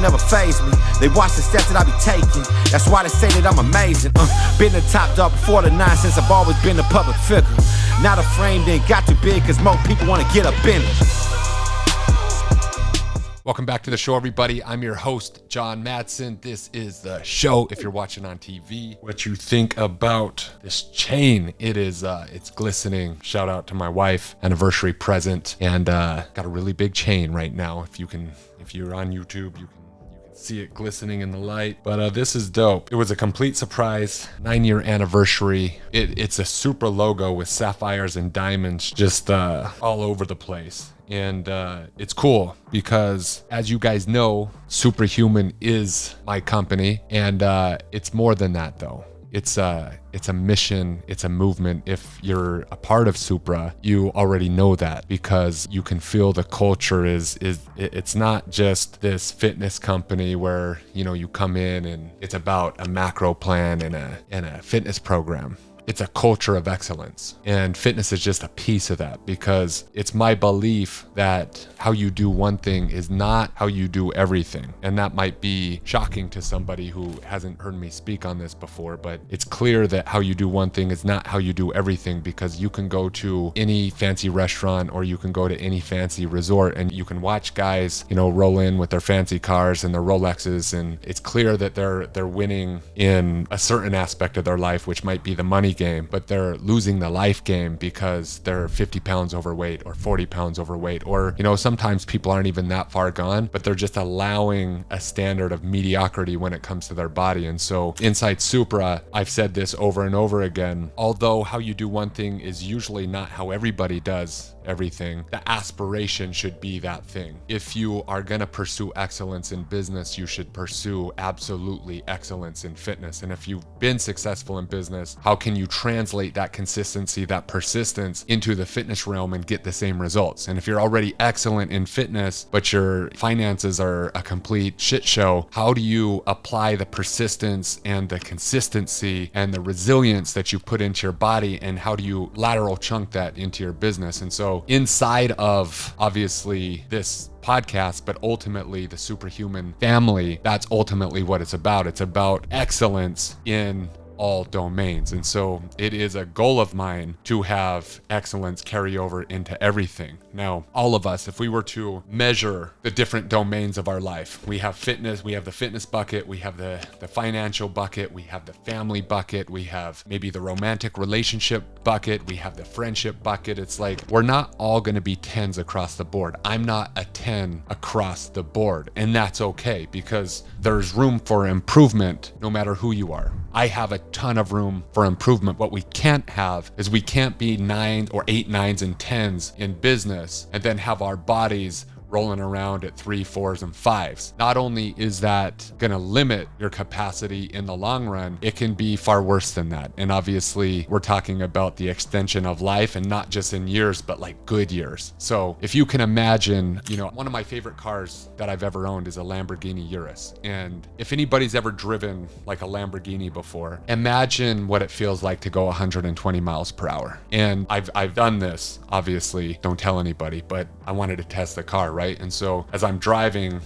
never faze me. They watch the steps that I be taking. That's why they say that I'm amazing. Been the top dog before the nonsense. I've always been a public figure. Now the frame didn't got too big, cause more people wanna get up in it. Welcome back to the show, everybody. I'm your host, John Madsen. This is the show. If you're watching on TV, what you think about this chain? It is, it's glistening. Shout out to my wife, anniversary present, and got a really big chain right now. If you're on YouTube, you can see it glistening in the light. But this is dope. It was a complete surprise. 9-year anniversary. It's a Supra logo with sapphires and diamonds just all over the place. And it's cool because, as you guys know, SUPRA Human is my company, and it's more than that though. It's a mission, it's a movement. If you're a part of Supra, you already know that, because you can feel the culture it's not just this fitness company where, you know, you come in and it's about a macro plan and a fitness program. It's a culture of excellence, and fitness is just a piece of that, because it's my belief that how you do one thing is not how you do everything. And that might be shocking to somebody who hasn't heard me speak on this before, but it's clear that how you do one thing is not how you do everything, because you can go to any fancy restaurant or you can go to any fancy resort and you can watch guys, you know, roll in with their fancy cars and their Rolexes, and it's clear that they're winning in a certain aspect of their life, which might be the money game, but they're losing the life game because they're 50 pounds overweight or 40 pounds overweight, or, you know, sometimes people aren't even that far gone, but they're just allowing a standard of mediocrity when it comes to their body. And so inside Supra, I've said this over and over again, although how you do one thing is usually not how everybody does everything, the aspiration should be that thing. If you are going to pursue excellence in business, you should pursue absolutely excellence in fitness. And if you've been successful in business, how can you translate that consistency, that persistence into the fitness realm and get the same results? And if you're already excellent in fitness, but your finances are a complete shit show, how do you apply the persistence and the consistency and the resilience that you put into your body, and how do you lateral chunk that into your business? And so inside of, obviously, this podcast, but ultimately the SUPRA Human family, that's ultimately what it's about. It's about excellence in all domains. And so it is a goal of mine to have excellence carry over into everything. Now, all of us, if we were to measure the different domains of our life, we have fitness, we have the fitness bucket, we have the financial bucket, we have the family bucket, we have maybe the romantic relationship bucket, we have the friendship bucket. It's like, we're not all going to be 10s across the board. I'm not a 10 across the board, and that's okay, because there's room for improvement no matter who you are. I have a ton of room for improvement. What we can't have is, we can't be 9 or 8, 9s and 10s in business and then have our bodies rolling around at 3, 4s, and 5s. Not only is that gonna limit your capacity in the long run, it can be far worse than that. And obviously we're talking about the extension of life, and not just in years, but like good years. So if you can imagine, you know, one of my favorite cars that I've ever owned is a Lamborghini Urus. And if anybody's ever driven like a Lamborghini before, imagine what it feels like to go 120 miles per hour. And I've done this, obviously, don't tell anybody, but I wanted to test the car, right? And so as I'm driving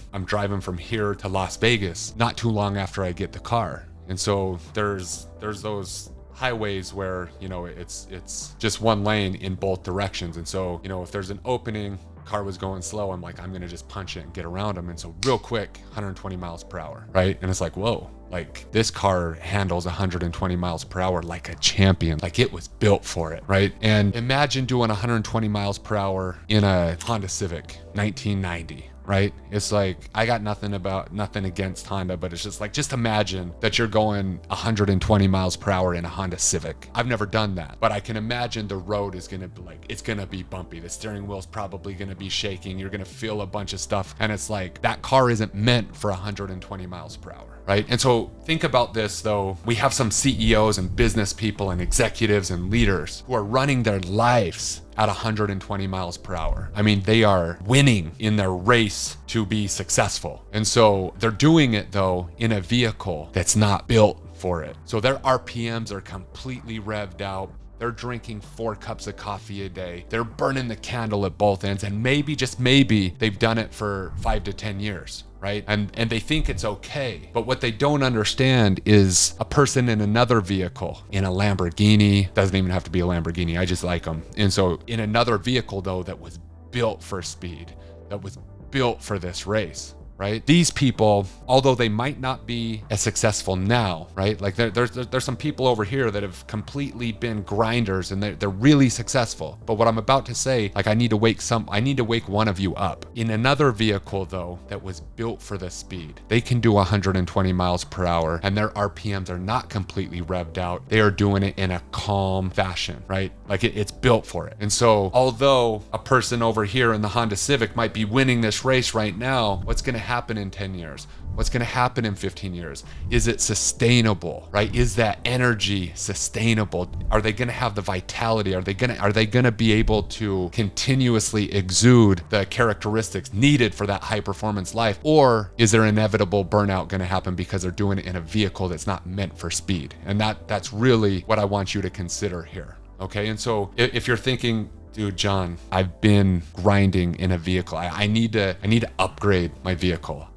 from here to Las Vegas, not too long after I get the car. And so there's those highways where, you know, it's just one lane in both directions. And so, you know, if there's an opening, car was going slow, I'm like, I'm gonna just punch it and get around them. And so real quick, 120 miles per hour, right? And it's like, whoa, like this car handles 120 miles per hour like a champion, like it was built for it, right? And imagine doing 120 miles per hour in a Honda Civic 1990. Right? It's like, I got nothing against Honda, but it's just like, just imagine that you're going 120 miles per hour in a Honda Civic. I've never done that, but I can imagine the road is gonna be like, it's gonna be bumpy. The steering wheel's probably gonna be shaking. You're gonna feel a bunch of stuff. And it's like, that car isn't meant for 120 miles per hour. Right? And so think about this though. We have some CEOs and business people and executives and leaders who are running their lives at 120 miles per hour. I mean, they are winning in their race to be successful. And so they're doing it though in a vehicle that's not built for it. So their RPMs are completely revved out. They're drinking 4 cups of coffee a day. They're burning the candle at both ends. And maybe, just maybe, they've done it for 5 to 10 years. Right? And they think it's okay. But what they don't understand is a person in another vehicle, in a Lamborghini, doesn't even have to be a Lamborghini, I just like them. And so in another vehicle though, that was built for speed, that was built for this race, right? These people, although they might not be as successful now, right? Like there's some people over here that have completely been grinders and they're really successful. But what I'm about to say, like I need to wake one of you up. In another vehicle though, that was built for the speed, they can do 120 miles per hour and their RPMs are not completely revved out. They are doing it in a calm fashion, right? Like it's built for it. And so although a person over here in the Honda Civic might be winning this race right now, what's going to happen in 10 years? What's going to happen in 15 years? Is it sustainable, right? Is that energy sustainable? Are they going to have the vitality? Are they going to be able to continuously exude the characteristics needed for that high performance life? Or is there inevitable burnout going to happen because they're doing it in a vehicle that's not meant for speed? And that's really what I want you to consider here. Okay. And so if you're thinking, dude, John, I've been grinding in a vehicle. I need to upgrade my vehicle.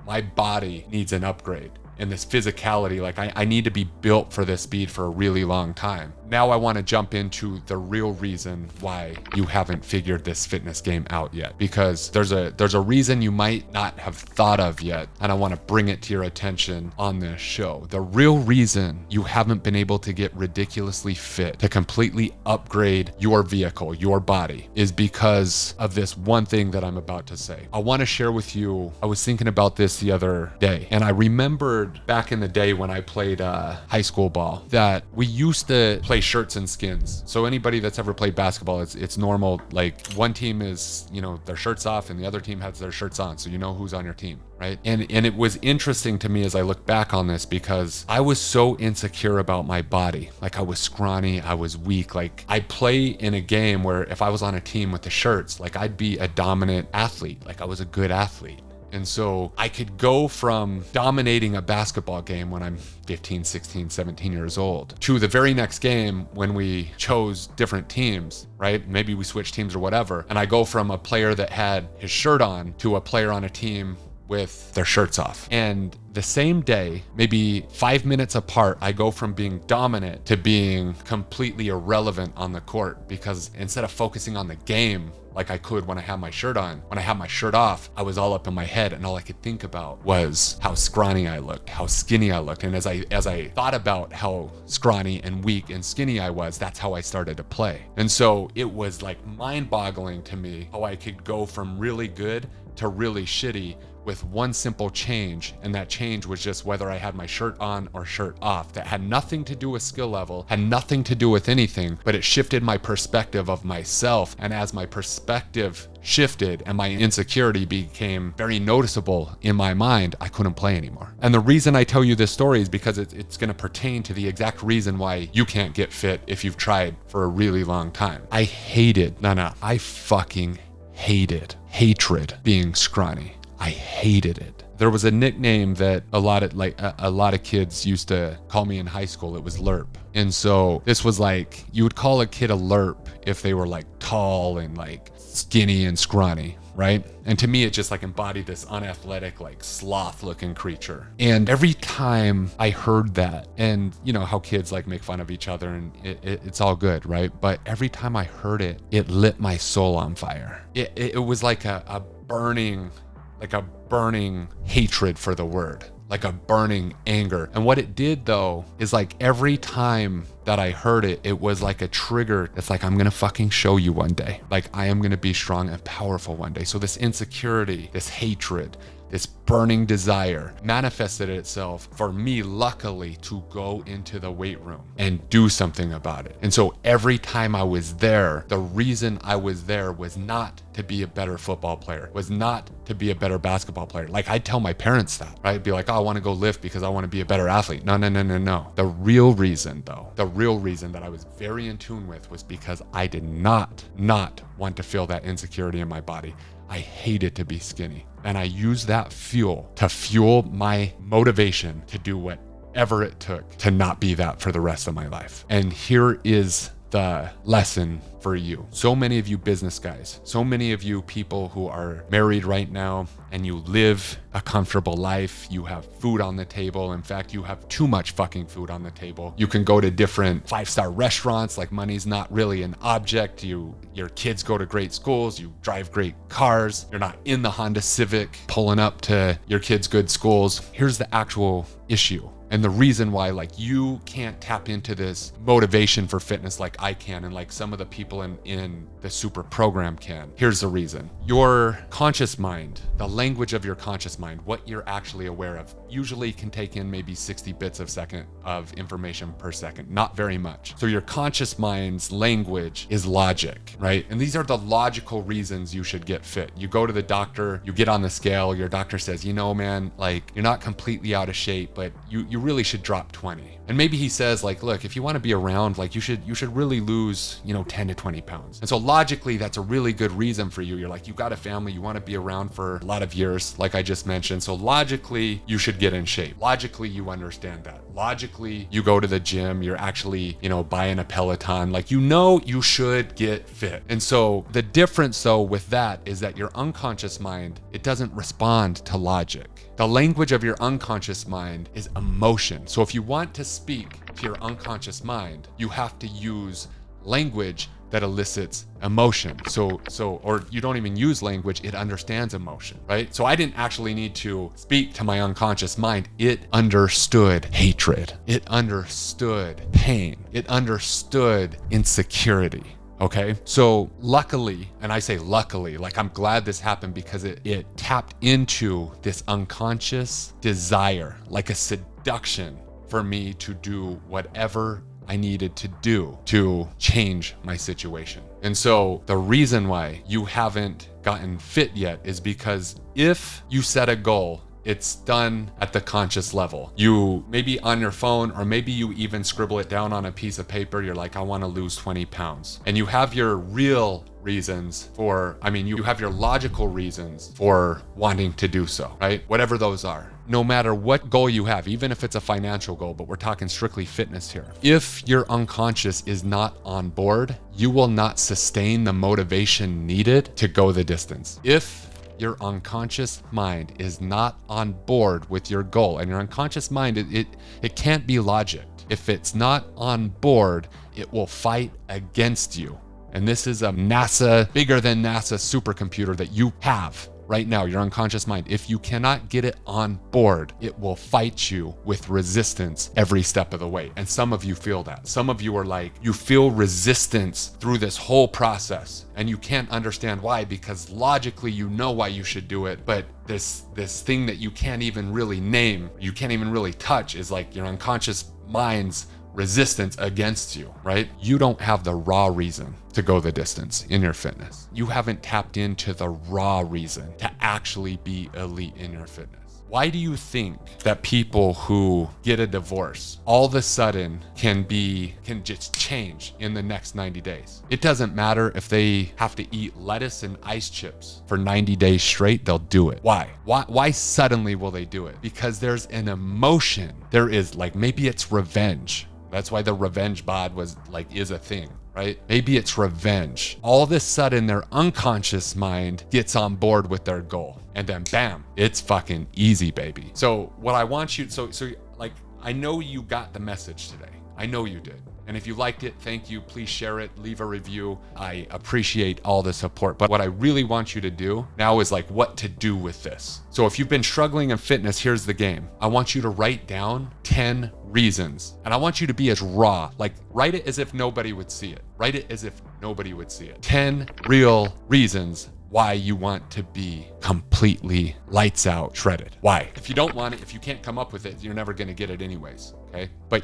My body needs an upgrade. And this physicality, like I need to be built for this speed for a really long time. Now I want to jump into the real reason why you haven't figured this fitness game out yet, because there's a reason you might not have thought of yet, and I want to bring it to your attention on this show. The real reason you haven't been able to get ridiculously fit, to completely upgrade your vehicle, your body, is because of this one thing that I'm about to say. I want to share with you, I was thinking about this the other day, and I remembered back in the day when I played high school ball that we used to play shirts and skins. So anybody that's ever played basketball, it's normal. Like one team is, their shirts off and the other team has their shirts on. So you know who's on your team, right? And it was interesting to me as I look back on this, because I was so insecure about my body. Like I was scrawny, I was weak. Like I'd play in a game where if I was on a team with the shirts, like I'd be a dominant athlete. Like I was a good athlete. And so I could go from dominating a basketball game when I'm 15, 16, 17 years old to the very next game when we chose different teams, right? Maybe we switched teams or whatever. And I go from a player that had his shirt on to a player on a team with their shirts off. And the same day, maybe 5 minutes apart, I go from being dominant to being completely irrelevant on the court, because instead of focusing on the game like I could when I had my shirt on, when I had my shirt off, I was all up in my head and all I could think about was how scrawny I looked, how skinny I looked. And as I thought about how scrawny and weak and skinny I was, that's how I started to play. And so it was like mind-boggling to me how I could go from really good to really shitty with one simple change, and that change was just whether I had my shirt on or shirt off. That had nothing to do with skill level, had nothing to do with anything, but it shifted my perspective of myself. And as my perspective shifted and my insecurity became very noticeable in my mind, I couldn't play anymore. And the reason I tell you this story is because it's going to pertain to the exact reason why you can't get fit if you've tried for a really long time. I fucking hated being scrawny. I hated it. There was a nickname that a lot of kids used to call me in high school. It was Lerp. And so this was like, you would call a kid a Lerp if they were like tall and like skinny and scrawny, right? And to me, it just like embodied this unathletic, like sloth looking creature. And every time I heard that, and you know how kids like make fun of each other and it's all good, right? But every time I heard it, it lit my soul on fire. It was like a burning hatred for the word, like a burning anger. And what it did though, is like every time that I heard it, it was like a trigger. It's like, I'm gonna fucking show you one day. Like I am gonna be strong and powerful one day. So this insecurity, this hatred, this burning desire manifested itself for me, luckily, to go into the weight room and do something about it. And so every time I was there, the reason I was there was not to be a better football player, was not to be a better basketball player. Like I'd tell my parents that, right? I'd be like, oh, I want to go lift because I want to be a better athlete. No. The real reason that I was very in tune with was because I did not want to feel that insecurity in my body. I hated to be skinny. And I used that fuel to fuel my motivation to do whatever whatever it took to not be that for the rest of my life. And here is the lesson for you. So many of you business guys, so many of you people who are married right now and you live a comfortable life, you have food on the table. In fact, you have too much fucking food on the table. You can go to different 5-star restaurants, like money's not really an object. Your kids go to great schools, you drive great cars, you're not in the Honda Civic pulling up to your kids' good schools. Here's the actual issue. And the reason why, like, you can't tap into this motivation for fitness like I can, and like some of the people in the SUPRA program can. Here's the reason. Your conscious mind, the language of your conscious mind, what you're actually aware of, usually can take in maybe 60 bits of second of information per second, not very much. So your conscious mind's language is logic, right? And these are the logical reasons you should get fit. You go to the doctor, you get on the scale, your doctor says, you know, man, like, you're not completely out of shape, but you really should drop 20. And maybe he says, like, look, if you want to be around, like, you should really lose, 10 to 20 pounds. And so logically, that's a really good reason for you. You're like, you got a family, you want to be around for a lot of years, like I just mentioned. So logically, you should get in shape. Logically, you understand that. Logically, you go to the gym, you're actually, buying a Peloton, like, you should get fit. And so the difference though with that is that your unconscious mind, it doesn't respond to logic. The language of your unconscious mind is emotion. So if you want to speak to your unconscious mind, you have to use language that elicits emotion. Or you don't even use language, it understands emotion, right? So I didn't actually need to speak to my unconscious mind. It understood hatred. It understood pain. It understood insecurity. Okay, so luckily, and I say luckily, like, I'm glad this happened because it tapped into this unconscious desire, like a seduction for me to do whatever I needed to do to change my situation. And so the reason why you haven't gotten fit yet is because if you set a goal, it's done at the conscious level. You maybe on your phone, or maybe you even scribble it down on a piece of paper. You're like, I want to lose 20 pounds. And you have your real reasons you have your logical reasons for wanting to do so, right? Whatever those are. No matter what goal you have, even if it's a financial goal, but we're talking strictly fitness here. If your unconscious is not on board, you will not sustain the motivation needed to go the distance. If your unconscious mind is not on board with your goal, and your unconscious mind, it can't be logic. If it's not on board, it will fight against you. And this is a bigger than NASA supercomputer that you have right now, your unconscious mind. If you cannot get it on board, it will fight you with resistance every step of the way. And some of you feel that. Some of you are like, you feel resistance through this whole process, and you can't understand why, because logically you know why you should do it, but this thing that you can't even really name, you can't even really touch, is like your unconscious mind's resistance against you, right? You don't have the raw reason to go the distance in your fitness. You haven't tapped into the raw reason to actually be elite in your fitness. Why do you think that people who get a divorce all of a sudden can just change in the next 90 days? It doesn't matter if they have to eat lettuce and ice chips for 90 days straight, they'll do it. Why? Why suddenly will they do it? Because there's an emotion. There is, like, maybe it's revenge. That's why the revenge bod is a thing, right? Maybe it's revenge. All of a sudden, their unconscious mind gets on board with their goal, and then bam, it's fucking easy, baby. So what I want you, I know you got the message today. I know you did. And if you liked it, thank you. Please share it, leave a review. I appreciate all the support. But what I really want you to do now is what to do with this. So if you've been struggling in fitness, here's the game. I want you to write down 10 reasons. And I want you to be as raw, write it as if nobody would see it. Write it as if nobody would see it. 10 real reasons why you want to be completely lights out shredded. Why? If you don't want it, if you can't come up with it, you're never going to get it anyways. Okay. But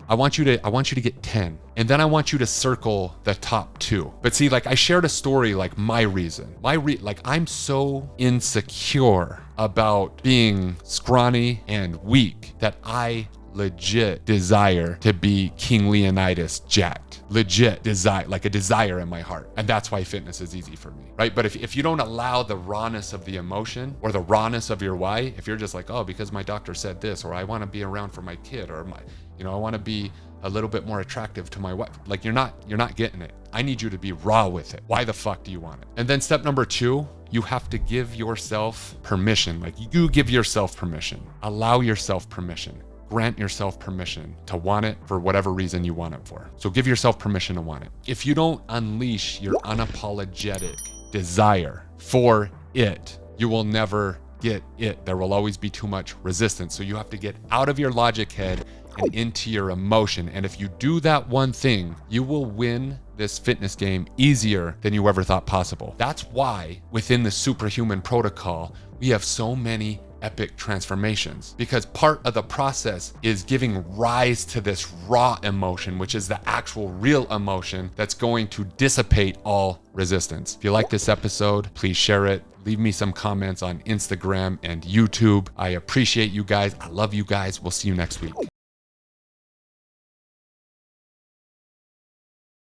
I want you to get 10. And then I want you to circle the top 2. But see, I shared a story, my reason, I'm so insecure about being scrawny and weak that I legit desire to be King Leonidas jacked. Legit desire, like a desire in my heart. And that's why fitness is easy for me, right? But if you don't allow the rawness of the emotion or the rawness of your why, if you're just like, oh, because my doctor said this, or I want to be around for my kid, or I want to be a little bit more attractive to my wife. Like you're not getting it. I need you to be raw with it. Why the fuck do you want it? And then step number 2, you have to give yourself permission. Like you give yourself permission. Allow yourself permission. Grant yourself permission to want it for whatever reason you want it for. So give yourself permission to want it. If you don't unleash your unapologetic desire for it, you will never get it. There will always be too much resistance. So you have to get out of your logic head and into your emotion. And if you do that one thing, you will win this fitness game easier than you ever thought possible. That's why within the superhuman protocol, we have so many epic transformations, because part of the process is giving rise to this raw emotion, which is the actual real emotion that's going to dissipate all resistance. If you like this episode, please share it. Leave me some comments on Instagram and YouTube. I appreciate you guys. I love you guys. We'll see you next week.